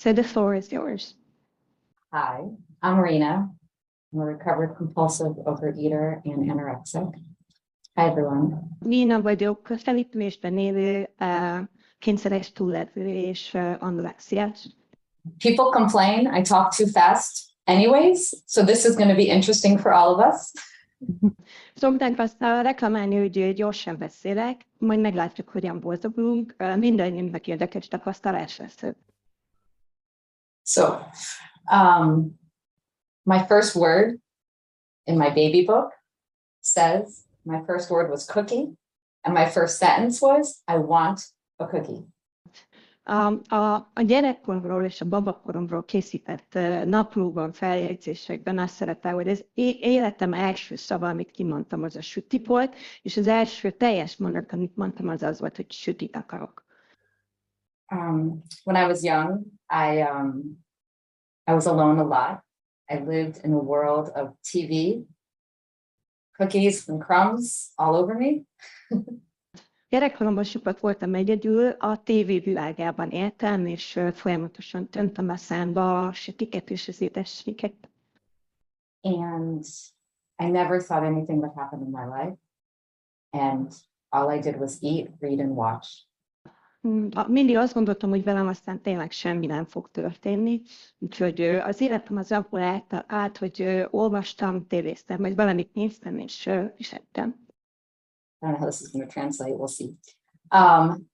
So the floor is yours. Hi, I'm Rena. I'm a recovered compulsive overeater and anorexic. Hi, everyone. Rena vagyok, felépülésben élő, kényszeres túllevő és anorexiás. People complain I talk too fast anyways, so this is going to be interesting for all of us. Szokták azt reklamálni, hogy gyorsan beszélek, majd meglátjuk, hogyan boldogulunk. Mindannyiunknak érdekes tapasztalás lesz. So, my first word in my baby book says, my first word was cookie, and my first sentence was, I want a cookie. A gyerekkoromról és a babakoromról készített naplóban, feljegyzésekben azt szerepel, hogy az életem első szava, amit kimondtam, az a süti volt, és az első teljes mondat, amit mondtam, az volt, hogy sütit akarok. When I was young, I was alone a lot. I lived in a world of TV, cookies and crumbs all over me. Gyerekkoromban sokat voltam egyedül, a tévé világában éltem, és folyamatosan töntem a számba a sütiket és az édességet. And I never thought anything would happen in my life. And all I did was eat, read, and watch. Mindig azt gondoltam, hogy velem aztán tényleg semmi nem fog történni, úgyhogy az életem az abból állt, hogy olvastam, tévéztem, vagy valamit néztem, és ettem. I don't know how this is going to translate, we'll see.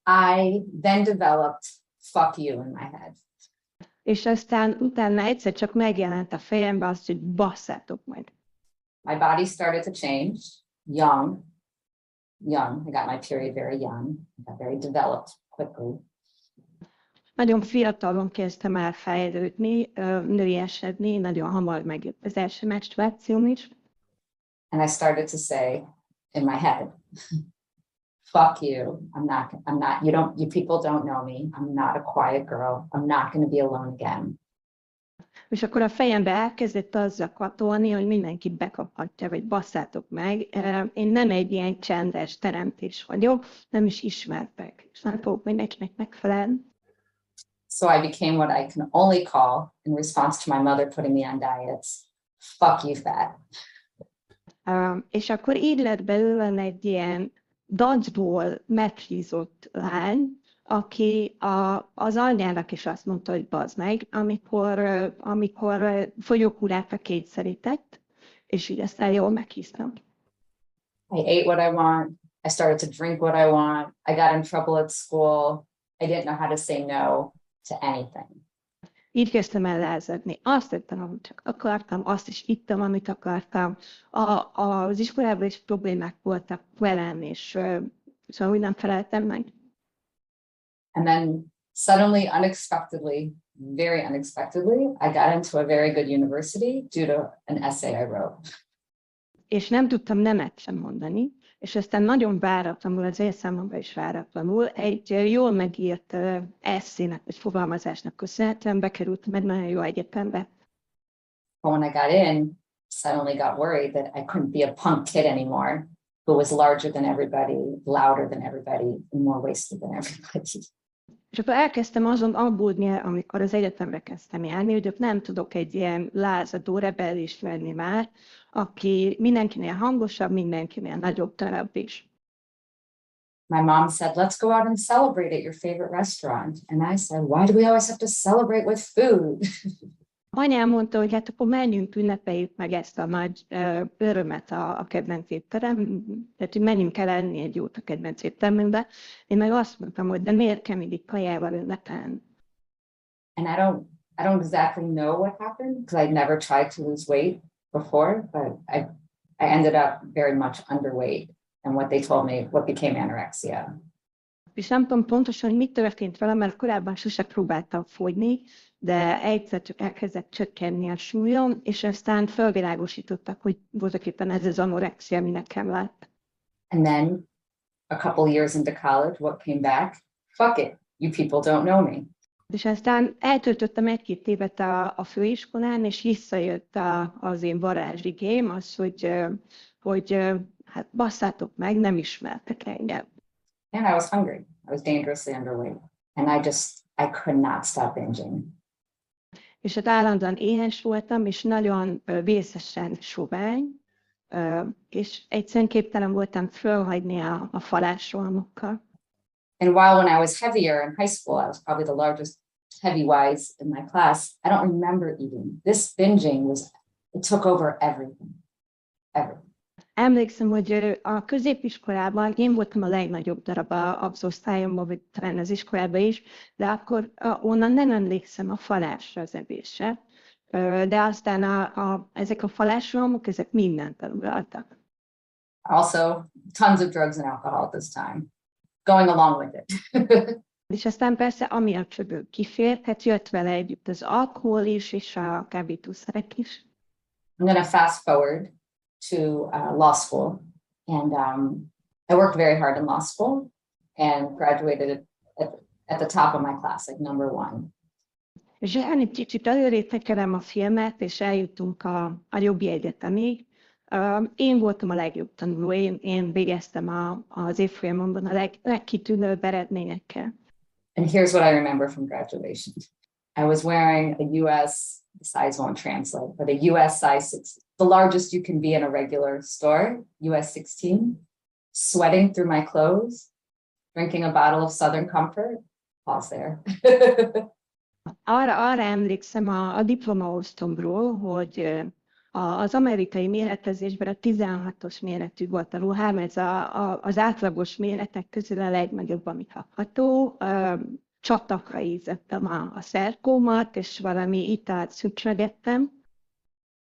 I then developed fuck you in my head. És aztán utána egyszer csak megjelent a fejembe azt, hogy basszátok majd. My body started to change, young. I got my period very young. I got very developed quickly. Nagyon fiatalon kezdtem el fejlődni, nőiesedni, nagyon hamar megjött az első menstruációm is. And I started to say in my head, fuck you. I'm not, you people don't know me. I'm not a quiet girl. I'm not going to be alone again. És akkor a fejembe elkezdett azzal katolni, hogy mindenki bekaphatja, vagy basszátok meg. Én nem egy ilyen csendes teremtés vagyok, nem is ismertek, és nem fogok mindenkinek megfelelni. So I became what I can only call, in response to my mother putting me on diets, fuck you fat. És akkor így lett belőle egy ilyen dodgeball meghízott lány, aki az anyjának is azt mondta, hogy bazd meg, amikor fogyókúrákra kényszerített, és így aztán jól meghíztam. I ate what I want. I started to drink what I want. I got in trouble at school. I didn't know how to say no to anything. Így kezdtem el lázadni. Azt tettem, amit csak akartam, azt is ittam, amit akartam. Az iskolában is problémák voltak velem, és szóval úgy nem feleltem meg. And then suddenly, unexpectedly, very unexpectedly, I got into a very good university due to an essay I wrote. És nem tudtam nemet sem mondani, és aztán nagyon váratlanul, az én számomra is váratlanul, egy jól megírt eszének, vagy fogalmazásnak köszönhetően bekerültem egy nagyon jó egyetembe. But when I got in, suddenly got worried that I couldn't be a punk kid anymore, who was larger than everybody, louder than everybody, and more wasted than everybody. És akkor elkezdtem azon aggódni, amikor az egyetemre kezdtem járni, hogy nem tudok egy ilyen lázadó rebellis lenni már, aki mindenkinél hangosabb, mindenkinél nagyobb darab is. My mom said, let's go out and celebrate at your favorite restaurant. And I said, why do we always have to celebrate with food? Anyám mondta, hogy hát akkor menjünk, ünnepeljük meg ezt a nagy örömet a kedvenc étterem, tehát hogy menjünk el enni egy jót a kedvenc étterembe. Én meg azt mondtam, hogy de miért kell mindig kajával ünnepelni? And I don't exactly know what happened, because I'd never tried to lose weight before, but I ended up very much underweight, and what they told me, what became anorexia. És nem tudom pontosan, hogy mi történt velem, mert korábban sose próbáltam fogyni, de egyszer csak elkezdett csökkenni a súlyom, és aztán felvilágosítottak, hogy voltaképpen ez az anorexia, ami nekem lett. And then a couple years into college, what came back? Fuck it, you people don't know me. És aztán eltöltöttem 1-2 évet a főiskolán, és visszajött az én varázsigém, az, hogy hát basszátok meg, nem ismertek engem. And I was hungry. I was dangerously underweight. And I could not stop binging. és ott állandóan éhes voltam, és nagyon vészesen sovány, és egyszerűen képtelen voltam fölhagyni a falásrohamokkal. And while when I was heavier in high school, I was probably the largest heavy-wise in my class, I don't remember eating. This binging it took over everything. Everything. Emlékszem, hogy a középiskolában én voltam a legnagyobb darab az osztályomban, vagy talán az iskolában is, de akkor onnan nem emlékszem a falásra, az evésre. De aztán ezek a falásrohamok, ezek mindent eluraltak. Also, tons of drugs and alcohol at this time, going along with it. És aztán persze, ami a csöből kifért, hát jött vele együtt az alkohol is, és a kábítószerek is. I'm going to fast forward to law school, and I worked very hard in law school and graduated at the top of my class, like number 1. És egy kicsit előrébb tekerem a filmet, és eljutunk a jogi egyetemig. Én voltam a legjobb tanuló, én végeztem az évfolyamomban a legkitűnőbb eredményekkel. And here's what I remember from graduation. I was wearing a US, the size won't translate, but a US size 6, the largest you can be in a regular store, US 16, sweating through my clothes, drinking a bottle of Southern Comfort. Pause there. Arra emlékszem a diplomaosztomról, hogy az amerikai méretezésben a 16-os méretű volt a ruhám, ez az átlagos méretek közül a legnagyobb, ami kapható. Csatakra ízettem a szerkómat, és valami italt szüksögettem.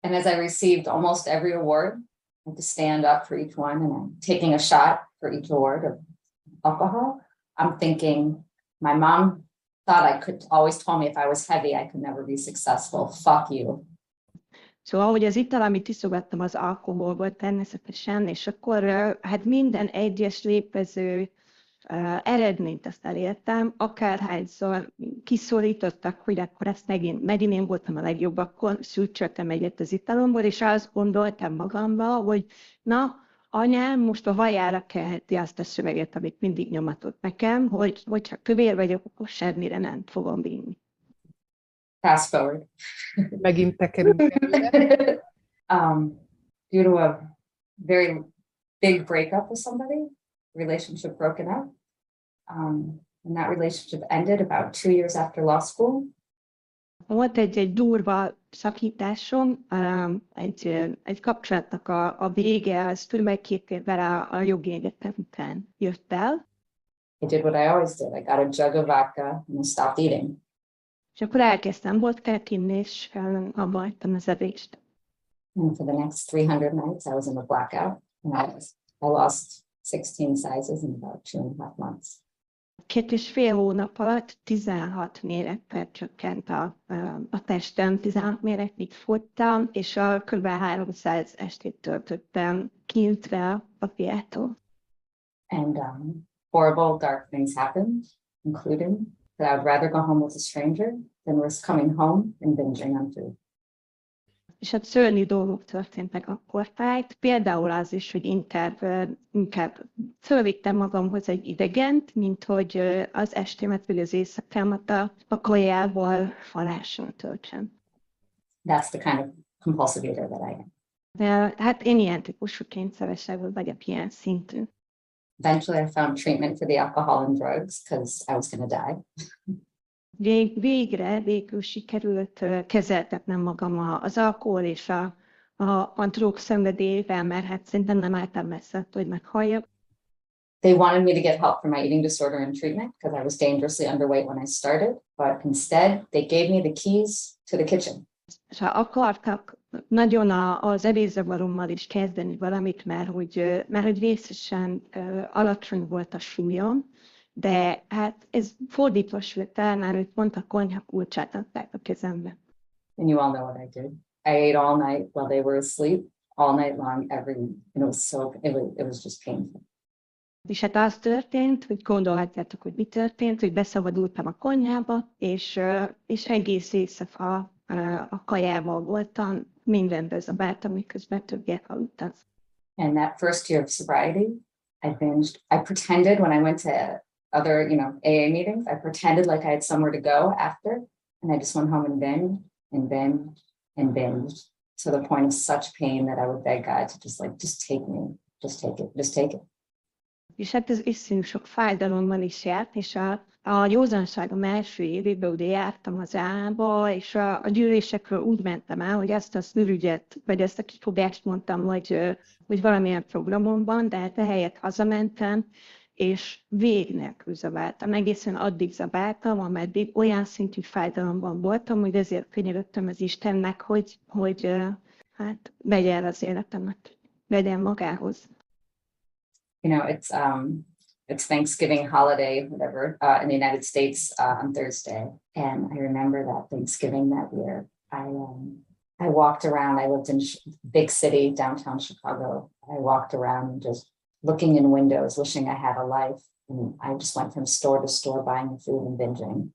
And as I received almost every award, I had to stand up for each one, and I'm taking a shot for each award of alcohol. I'm thinking, my mom always told me if I was heavy, I could never be successful. Fuck you. Szóval, hogy az ital, amit iszogattam, az alkohol volt természetesen, és akkor hát minden egyes lépező eredményt azt elértem, akárhányszor kiszorítottak, hogy akkor ezt megint én voltam a legjobb, akkor szűrcsöltem egyet az italomból, és azt gondoltam magamba, hogy na, anyám most a vajára kelheti azt a szöveget, amit mindig nyomatott nekem, hogy ha kövér vagyok, akkor semmire nem fogom vinni. Fast forward. Megint tekerünk előre. Due to a very big breakup with somebody, relationship broken up. And that relationship ended about 2 years after law school. Volt egy durva szakításom, egy kapcsolatnak a vége, az kb. 2 évvel a jogi egyetem után jött el. I did what I always did. I got a jug of vodka and I stopped eating. És akkor elkezdtem vodkát inni, és abba hagytam az evést. And for the next 300 nights, I was in a blackout. And I lost 16 sizes in about 2.5 months. 2,5 hónap alatt 16 mérettel csökkent a testem, 16 méretig fogytam, és a kb. 300 estét töltöttem kintve a fiától. And horrible, dark things happened, including that I would rather go home with a stranger than risk coming home and binging on food. És hát szörnyű dolgok történtek akkor tájt, például az is, hogy inkább fölvittem magamhoz egy idegent, mint hogy az estémet vagy az éjszakámat a kajával faláson töltsem. That's the kind of compulsive eater that I am. De hát én ilyen típusú kényszeresebb vagyok, ilyen szintű. Eventually I found treatment for the alcohol and drugs because I was going to die. Végül sikerült kezeltetnem magam az alkohol és a drog szenvedélyével, mert hát szerintem nem álltam messze, hogy meghalljak. They wanted me to get help for my eating disorder and treatment because I was dangerously underweight when I started, but instead they gave me the keys to the kitchen. És ha akartak nagyon az evészavarommal is kezdeni valamit, mert hogy vészesen alacsony volt a súlyom, de hát ez fordítva sült el, mert ők pont a konyha kulcsát adták a kezembe. And you all know what I did. I ate all night while they were asleep, all night long, it was just painful. És hát az történt, hogy gondolhatjátok, hogy mi történt, hogy beszabadultam a konyhába, és egész éjszaka a kajával voltam, mindenbe zabáltam, miközben többet aludtam. And that first year of sobriety, I binged. I pretended when I went to other, AA meetings, I pretended like I had somewhere to go after, and I just went home and binged. and binge and binge to the point of such pain that I would beg God to just take me, just take it, just take it. És hát ez iszonyú sok fájdalommal is járt, és a józanságom első évében ugye jártam az álba, és a gyűlésekről úgy mentem el, hogy ezt a szűrügyet, vagy ezt a kifogást mondtam, hogy valamilyen programomban, de hát ehelyett hazamentem, és vég nélkül zabáltam. Egészen addig zabáltam, ameddig olyan szintű fájdalomban voltam, hogy ezért könyörögtem az Istennek, hogy hát vegye el az életemet, vegye magához. You know, it's Thanksgiving holiday, whatever, in the United States on Thursday. And I remember that Thanksgiving that year, I walked around. I lived in big city, downtown Chicago. I walked around just looking in windows, wishing I had a life. And I just went from store to store buying food and binging.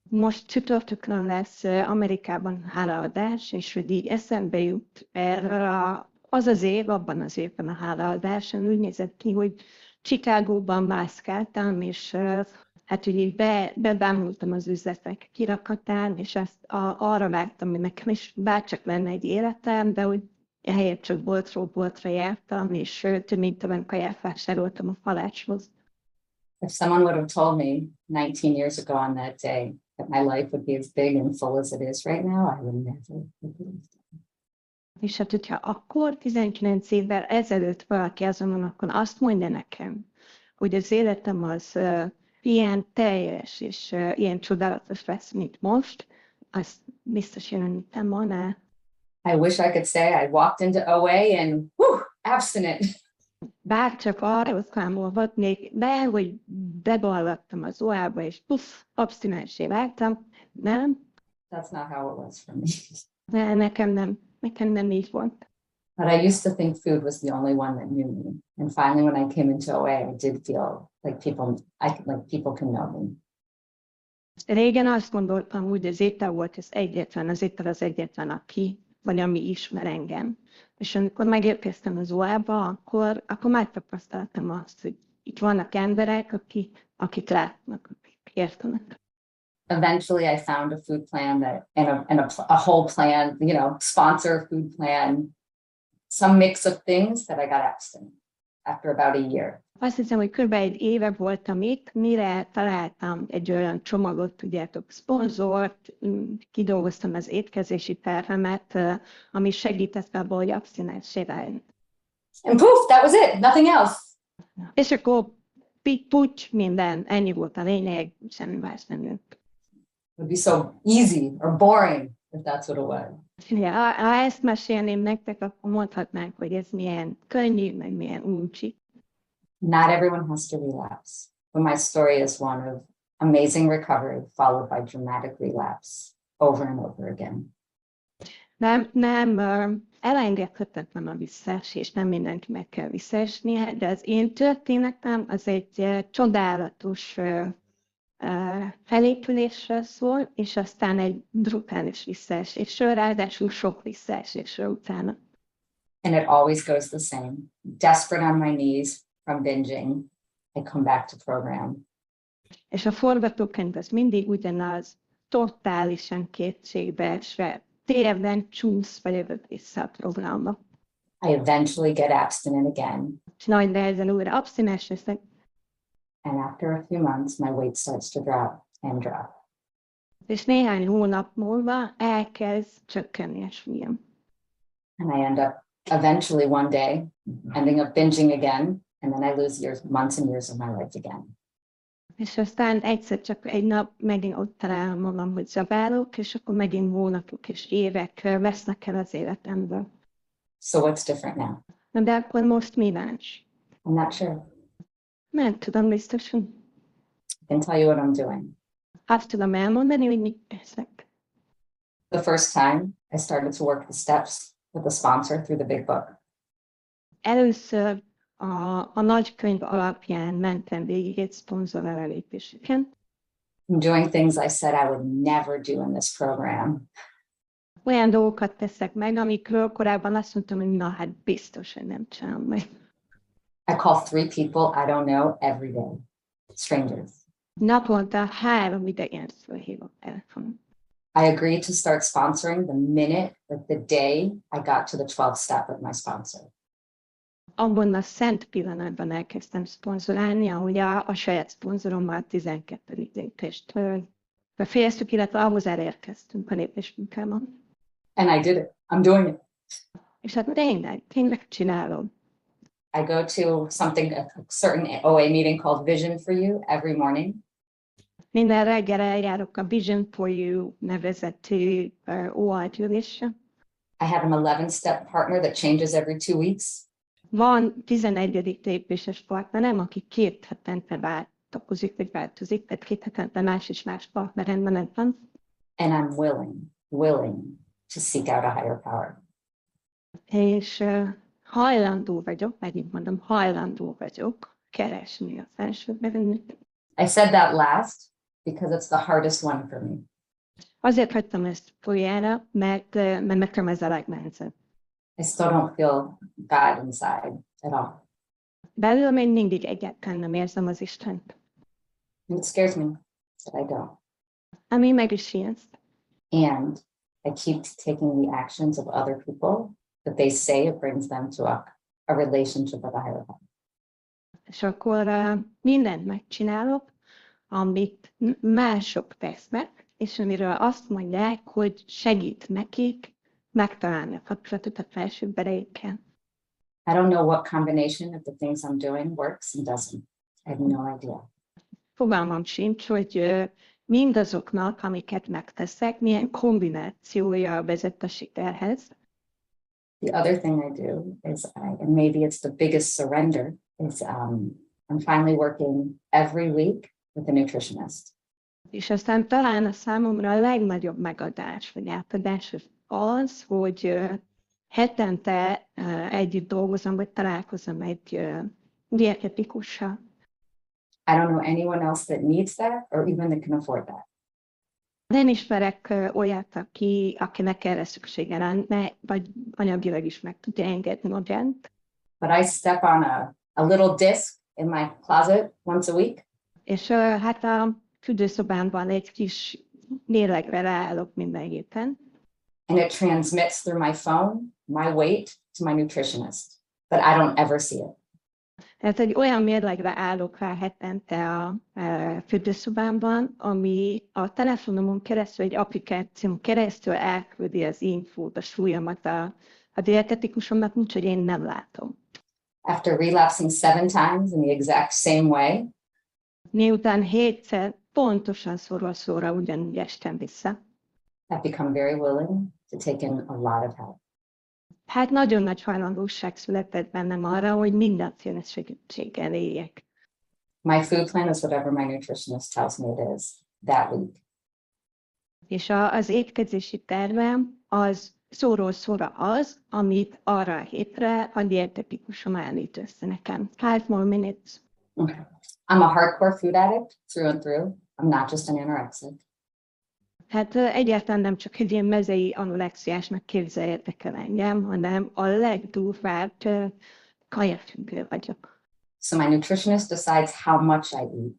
Most csütörtökön lesz Amerikában hálaadás, és hogy így eszembe jut erről az év, abban az évben a hálaadáson úgy nézett ki, hogy Chicagóban mászkáltam, és hát úgy így bebámultam az üzletek kirakatán, és ezt arra vágtam, hogy nekem is bárcsak lenne egy életem, de hogy helyett csak boltról boltra jártam, és több mint többen kaját vásároltam a falácshoz. If someone would have told me 19 years ago on that day that my life would be as big and full as it is right now, I would never have believed it. És hát, hogyha akkor 19 évvel ezelőtt valaki azon, akkor azt mondja nekem, hogy az életem az ilyen teljes és ilyen csodálatos lesz, mint most, azt biztos jelenítem volna. I wish I could say I walked into OA and abstinent. Bárcsak arra számolhatnék be, hogy beballattam az OA-ba, és abstinensé váltam. Nem? That's not how it was for me. De nekem nem így volt. But I used to think food was the only one that knew me. And finally, when I came into OA, I did feel like people can know me. Régen azt gondoltam, hogy az étel volt az egyetlen, aki, vagy ami ismer engem. És amikor megérkeztem az OA-ba, akkor megtapasztaltam azt, hogy itt vannak emberek, akik látnak, akik értenek. Eventually, I found a food plan and a whole plan, sponsor food plan, some mix of things that I got abstinent after about a year. Azt hiszem, hogy kb. Egy éve voltam itt, mire találtam egy olyan csomagot, tudjátok, szponzort, kidolgoztam az étkezési tervemet, ami segített abban, hogy abstinenssé váljon. And poof, that was it, nothing else. És akkor pucs, minden, ennyi volt a lényeg, semmi más nem jött. It would be so easy or boring if that's what it was. Ja, ha ezt mesélném nektek, akkor mondhatnánk, hogy ez milyen könnyű, meg milyen uncsi. Not everyone has to relapse, but my story is one of amazing recovery followed by dramatic relapse over and over again. Nem elengedhetetlen a visszaesés, nem mindenki meg kell visszaesnie, de az én történetem az egy csodálatos felépülésről szól, és aztán egy brutális visszaesésről, ráadásul sok visszaesésről utána. And it always goes the same. Desperate on my knees from binging, I come back to program. És a forgatókönyv az mindig ugyanaz, totálisan kétségbeesve, térben csúsz, vagy jövök vissza a programba. I eventually get abstinent again. És nagy nehezen újra abstinens leszek. And after a few months, my weight starts to drop and drop. És néhány hónap múlva elkezd csökkenni a súlyom. And I end up eventually one day ending up binging again, and then I lose months and years of my life again. És aztán egyszer csak egy nap megint ott találom magam, hogy zabálok, és akkor megint hónapok és évek vesznek el az életemből. So what's different now? Na de akkor most mi más? I'm not sure. Nem tudom biztosan. I can tell you what I'm doing. Azt tudom elmondani, hogy mit teszek. The first time I started to work the steps with a sponsor through the big book. Először a nagy könyv alapján mentem végig egy szponzor előlépéseken. I'm doing things I said I would never do in this program. Olyan dolgokat teszek meg, amikről korábban azt mondtam, hogy na hát biztos, hogy nem csinálom meg. I call 3 people I don't know every day. Strangers. Naponta 3 idegen fölhívok telefonon. I agreed to start sponsoring the minute, like the day I got to the 12th step with my sponsor. Abban a szent pillanatban elkezdtem szponzorálni, ahogy a saját szponzorommal 12. lépést befejeztük, illetve ahhoz elérkeztünk a lépésmunkában. And I did it. I'm doing it. És hát tényleg csinálom. I go to something, a certain OA meeting called Vision for You every morning. Minden reggel eljárok a Vision for You nevezetű OA gyűlésre. I have an 11-step partner that changes every 2 weeks. Van 11. lépéses partnerem, aki 2 hetente változik, tehát 2 hetente más és más partneremben van. And I'm willing to seek out a higher power. És hajlandó vagyok, megint mondom, hajlandó vagyok keresni a felsőbb erőt. I said that last because it's the hardest one for me. Azért hagytam ezt folyamára, mert nekem ez a legnehezebb. I still don't feel God inside at all. Belül még mindig egyáltalán nem érzem az Istent. And it scares me that I don't. Ami meg is ijeszt. And I keep taking the actions of other people that they say it brings them to a relationship with a higher power. És akkor mindent megcsinálok, amit mások tesznek, és amiről azt mondják, hogy segít nekik megtalálni a kapcsolatot a felsőbb erejükkel. I don't know what combination of the things I'm doing works and doesn't. I have no idea. Fogalmam sincs, hogy mindazoknak, amiket megteszek, milyen kombinációja vezet a sikerhez. The other thing I do is, and maybe it's the biggest surrender, is I'm finally working every week with a nutritionist. És aztán talán a számomra a legnagyobb megadás, vagy átadás az, hogy hetente együtt dolgozom, vagy találkozom egy dietetikussal. I don't know anyone else that needs that or even that can afford that. Nem ismerek olyat, akinek erre szüksége lenne, vagy anyagilag is meg tudja engedni magát. But I step on a little disc in my closet once a week. És hát a fürdőszobámban egy kis lélegre ráállok minden héten. And it transmits through my phone, my weight to my nutritionist, but I don't ever see it. Tehát egy olyan mérlegre állok rá hetente a fürdőszobámban, ami a telefonomon keresztül, egy applikáción keresztül elküldi az infót, a súlyomat a dietetikusomnak, úgyhogy én nem látom. After relapsing 7 times in the exact same way, miután 7-szer pontosan szóról szóra ugyanúgy estem vissza, I've become very willing to take in a lot of help. hát nagyon nagy hajlandóság született bennem arra, hogy mindenféle segítséggel éljek. My food plan is whatever my nutritionist tells me it is that week. És az étkezési tervem az szóról szóra az, amit arra a hétre a dietetikusom állít össze nekem. 5 more minutes. Okay. I'm a hardcore food addict through and through. I'm not just an anorexic. Hát egyáltalán nem csak egy ilyen mezei anorexiásnak képzeljetek el engem, hanem a legdurvább kajafüggő vagyok. So my nutritionist decides how much I eat.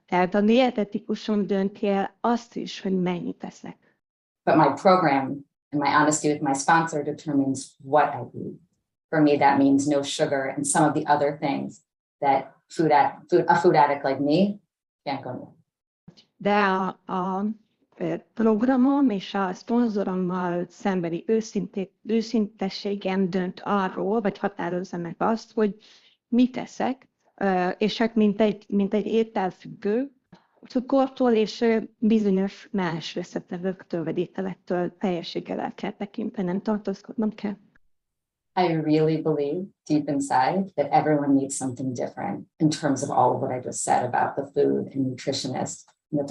Tehát a dietetikusom dönti el azt is, hogy mennyit eszek. But my program and my honesty with my sponsor determines what I eat. For me, that means no sugar and some of the other things that a food addict like me can't go near. De a programom és a szponzorommal szembeni őszintességem dönt arról, vagy határozza meg azt, hogy mit eszek, és hát mint egy ételfüggő, cukortól és bizonyos más összetevőktől, vagy ételektől teljességgel el kell tekintenem, tartózkodnom kell. I really believe deep inside that everyone needs something different in terms of all of what I just said about the food and nutritionist. That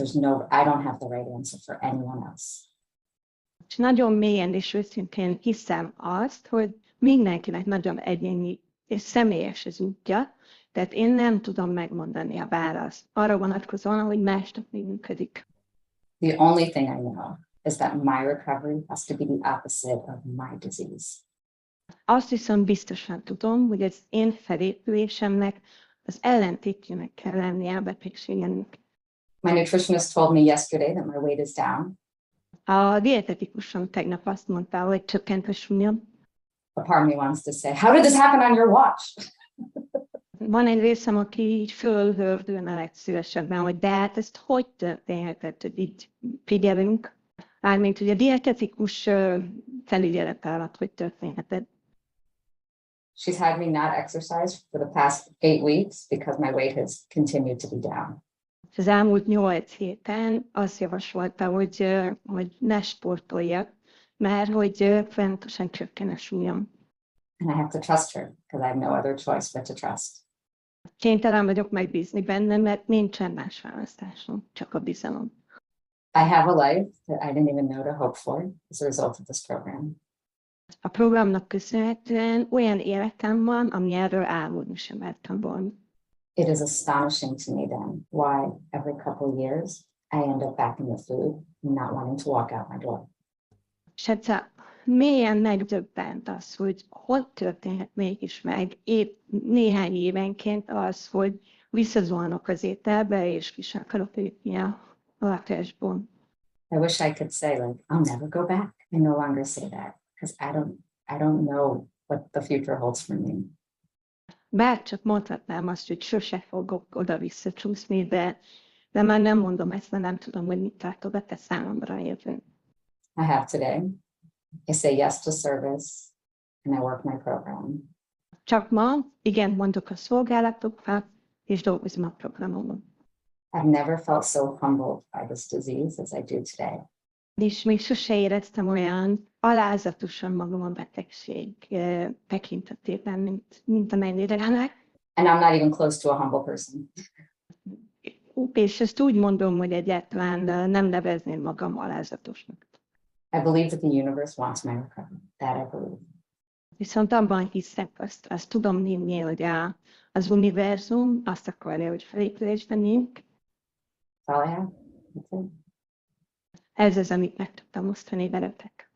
I don't have the right answer for anyone else. És nagyon mélyen és őszintén hiszem azt, hogy mindenkinek nagyon egyéni és személyes az útja, tehát én nem tudom megmondani a választ arra vonatkozóan, hogy másnak mi működik. The only thing I know is that my recovery has to be the opposite of my disease. Azt viszont biztosan tudom, hogy az én felépülésemnek az ellentétjének kell lennie a betegségemnek. My nutritionist told me yesterday that my weight is down. A dietetikusom tegnap azt mondta, hogy csökkent a súlyom. A part of me wants to say, how did this happen on your watch? Van egy részem, aki így fölhördülne legszívesebben, hogy de hát ezt hogy történhetett, hogy így figyelünk. Mármint, hogy a dietetikus felügyelet alatt, hogy történhetett. She's had me not exercise for the past 8 weeks because my weight has continued to be down. Az elmúlt 8 héten azt javasolta, hogy ne sportoljak, mert hogy folyamatosan csökken a súlyom. And I have to trust her because I have no other choice but to trust. Kénytelen vagyok megbízni benne, mert nincsen más választásom, csak a bizalom. I have a life that I didn't even know to hope for as a result of this program. A programnak köszönhetően olyan életem van, ami erről álmodni sem mertem volna. It is astonishing to me then why every couple of years I end up back in the food, not wanting to walk out my door. És egyszer mélyen megdöbbent az, hogy hogy történhet mégis meg néhány évenként az, hogy visszazolnok az ételbe, és ki sem akarok lépni a lakásból. I wish I could say like, I'll never go back. I no longer say that because I don't know what the future holds for me. Bár csak mondhatnám azt, hogy sose fogok oda-vissza csúszni, de már nem mondom ezt, mert nem tudom, hogy mit tartogat-e számomra a jövő. I have today. I say yes to service and I work my program. Csak ma igen mondok a szolgálatokra, és dolgozom a programomon. I've never felt so humbled by this disease as I do today. És még sose éreztem olyan alázatosan magam a betegség tekintetében, mint amennyire ennek. And I'm not even close to a humble person. És ezt úgy mondom, hogy egyáltalán nem nevezném magam alázatosnak. I believe that the universe wants my recovery. That I believe. Viszont abban hiszek, azt tudom hinni, hogy az univerzum azt akarja, hogy felépülésben legyünk. That's all I have. That's it. Ez az, amit meg tudtam osztani veletek.